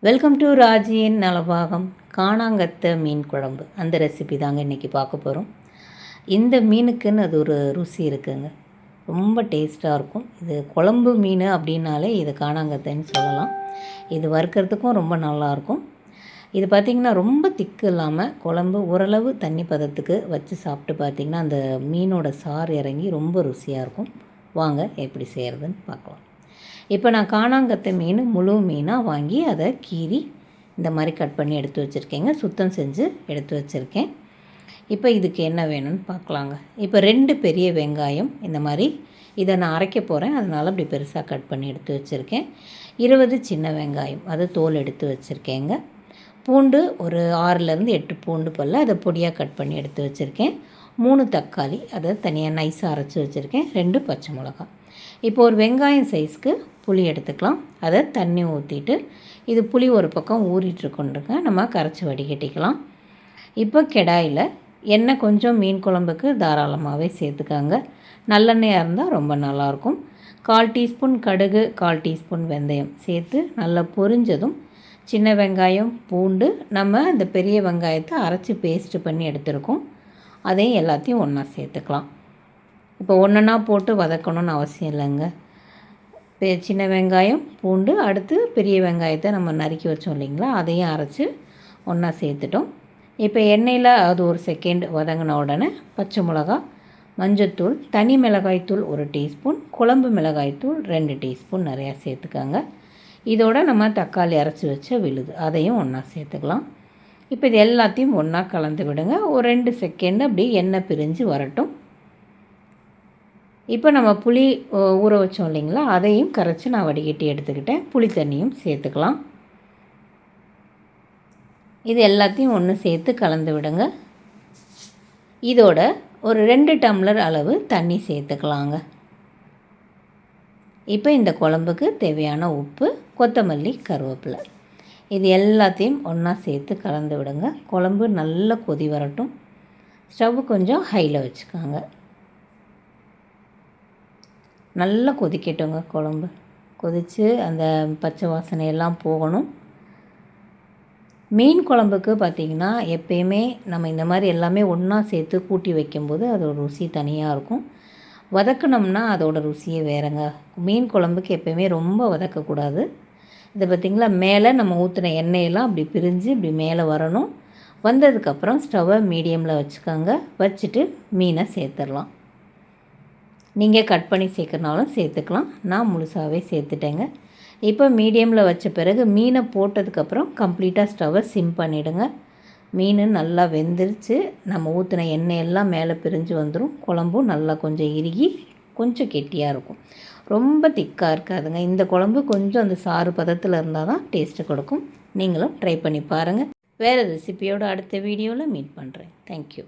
Welcome to ராஜியின் Nalabagam. காணாங்கத்தை மீன் குழம்பு அந்த recipe தாங்க இன்றைக்கி பார்க்க போகிறோம். இந்த மீனுக்குன்னு அது ஒரு ருசி இருக்குங்க, ரொம்ப டேஸ்ட்டாக இருக்கும். இது குழம்பு மீன் அப்படின்னாலே இது காணாங்கத்தைன்னு சொல்லலாம். இது வறுக்கிறதுக்கும் ரொம்ப நல்லாயிருக்கும். இது பார்த்திங்கன்னா ரொம்ப திக்கு இல்லாமல் குழம்பு ஓரளவு தண்ணி பதத்துக்கு வச்சு சாப்பிட்டு பார்த்திங்கன்னா அந்த மீனோட சாறு இறங்கி ரொம்ப ருசியாக இருக்கும். வாங்க எப்படி செய்கிறதுன்னு பார்க்கலாம். இப்போ நான் காணாங்கத்தை மீன் முழு மீனாக வாங்கி அதை கீறி இந்த மாதிரி கட் பண்ணி எடுத்து வச்சுருக்கேங்க. சுத்தம் செஞ்சு எடுத்து வச்சுருக்கேன். இப்போ இதுக்கு என்ன வேணும்னு பார்க்கலாங்க. இப்போ 2 பெரிய வெங்காயம் இந்த மாதிரி இதை நான் அரைக்க போகிறேன், அதனால் அப்படி பெருசாக கட் பண்ணி எடுத்து வச்சுருக்கேன். 20 சின்ன வெங்காயம் அது தோல் எடுத்து வச்சுருக்கேங்க. பூண்டு ஒரு 6லேருந்து 8 பூண்டு பல்ல அதை பொடியாக கட் பண்ணி எடுத்து வச்சுருக்கேன். 3 தக்காளி அதை தனியாக நைஸாக அரைச்சி வச்சுருக்கேன். 2 பச்சை மிளகாய். இப்போ ஒரு வெங்காயம் சைஸ்க்கு புளி எடுத்துக்கலாம். அதை தண்ணி ஊற்றிட்டு இது புளி ஒரு பக்கம் ஊறிட்டுருக்குன்றுங்க, நம்ம கரைச்சி வடிகட்டிக்கலாம். இப்போ கடாயில் எண்ணெய் கொஞ்சம் மீன் குழம்புக்கு தாராளமாகவே சேர்த்துக்காங்க. நல்லெண்ணெயாக இருந்தால் ரொம்ப நல்லாயிருக்கும். 1/4 டீஸ்பூன் கடுகு, 1/4 டீஸ்பூன் வெந்தயம் சேர்த்து நல்லா பொரிஞ்சதும் சின்ன வெங்காயம் பூண்டு நம்ம இந்த பெரிய வெங்காயத்தை அரைச்சி பேஸ்ட்டு பண்ணி எடுத்துருக்கோம், அதையும் எல்லாத்தையும் ஒன்றா சேர்த்துக்கலாம். இப்போ ஒன்றா போட்டு வதக்கணும்னு அவசியம் இல்லைங்க. சின்ன வெங்காயம் பூண்டு அடுத்து பெரிய வெங்காயத்தை நம்ம நறுக்கி வச்சோம் இல்லைங்களா, அதையும் அரைச்சி ஒன்றா சேர்த்துட்டோம். இப்போ எண்ணெயில் அது ஒரு செகண்ட் வதங்கின உடனே பச்சை மிளகா, மஞ்சத்தூள், தனி மிளகாய்த்தூள் 1 டீஸ்பூன், குழம்பு மிளகாய்த்தூள் 2 டீஸ்பூன் நிறையா சேர்த்துக்காங்க. இதோட நம்ம தக்காளி அரைச்சி வச்ச விழுது அதையும் ஒன்றா சேர்த்துக்கலாம். இப்போ இது எல்லாத்தையும் ஒன்றா கலந்து விடுங்க. ஒரு 2 செகண்ட் அப்படி எண்ணெய் பிரிஞ்சு வரட்டும். இப்போ நம்ம புளி ஊற வச்சோம் இல்லைங்களா, அதையும் கரைச்சி நான் வடிகட்டி எடுத்துக்கிட்டேன். புளி தண்ணியும் சேர்த்துக்கலாம். இது எல்லாத்தையும் ஒன்று சேர்த்து கலந்து விடுங்க. இதோட ஒரு 2 டம்ளர் அளவு தண்ணி சேர்த்துக்கலாங்க. இப்போ இந்த குழம்புக்கு தேவையான உப்பு, கொத்தமல்லி, கருவேப்பிலை இது எல்லாத்தையும் ஒன்றா சேர்த்து கலந்து விடுங்க. குழம்பு நல்லா கொதி வரட்டும். ஸ்டவ் கொஞ்சம் ஹையில் வச்சுக்கோங்க. நல்லா கொதிக்கட்டுங்க. குழம்பு கொதித்து அந்த பச்சை வாசனையெல்லாம் போகணும். மீன் குழம்புக்கு பார்த்திங்கன்னா எப்பயுமே நம்ம இந்த மாதிரி எல்லாமே ஒன்றா சேர்த்து கூட்டி வைக்கும்போது அதோட ருசி தனியாக இருக்கும். வதக்கினோம்னா அதோட ருசியே வேறுங்க. மீன் குழம்புக்கு எப்பயுமே ரொம்ப வதக்கக்கூடாது. இதை பார்த்திங்களா, மேலே நம்ம ஊற்றின எண்ணெயெல்லாம் அப்படி பிரிஞ்சு இப்படி மேலே வரணும். வந்ததுக்கப்புறம் ஸ்டவ்வை மீடியமில் வச்சுக்கோங்க. வச்சுட்டு மீனை சேர்த்துடலாம். நீங்கள் கட் பண்ணி சேர்க்கறனாலும் சேர்த்துக்கலாம். நான் முழுசாகவே சேர்த்துட்டேங்க. இப்போ மீடியமில் வச்ச பிறகு மீனை போட்டதுக்கப்புறம் கம்ப்ளீட்டாக ஸ்டவ்வை சிம் பண்ணிவிடுங்க. மீன் நல்லா வெந்துருச்சு. நம்ம ஊற்றின எண்ணெயெல்லாம் மேலே பிரிஞ்சு வந்துடும். குழம்பும் நல்லா கொஞ்சம் இறுகி கொஞ்சம் கெட்டியாக இருக்கும். ரொம்ப திக்காக இருக்காதுங்க. இந்த குழம்பு கொஞ்சம் அந்த சாறு பதத்தில் இருந்தால் தான் டேஸ்ட்டு கொடுக்கும். நீங்களும் ட்ரை பண்ணி பாருங்கள். வேறு ரெசிபியோட அடுத்த வீடியோவில் மீட் பண்ணுறேன். தேங்க்யூ.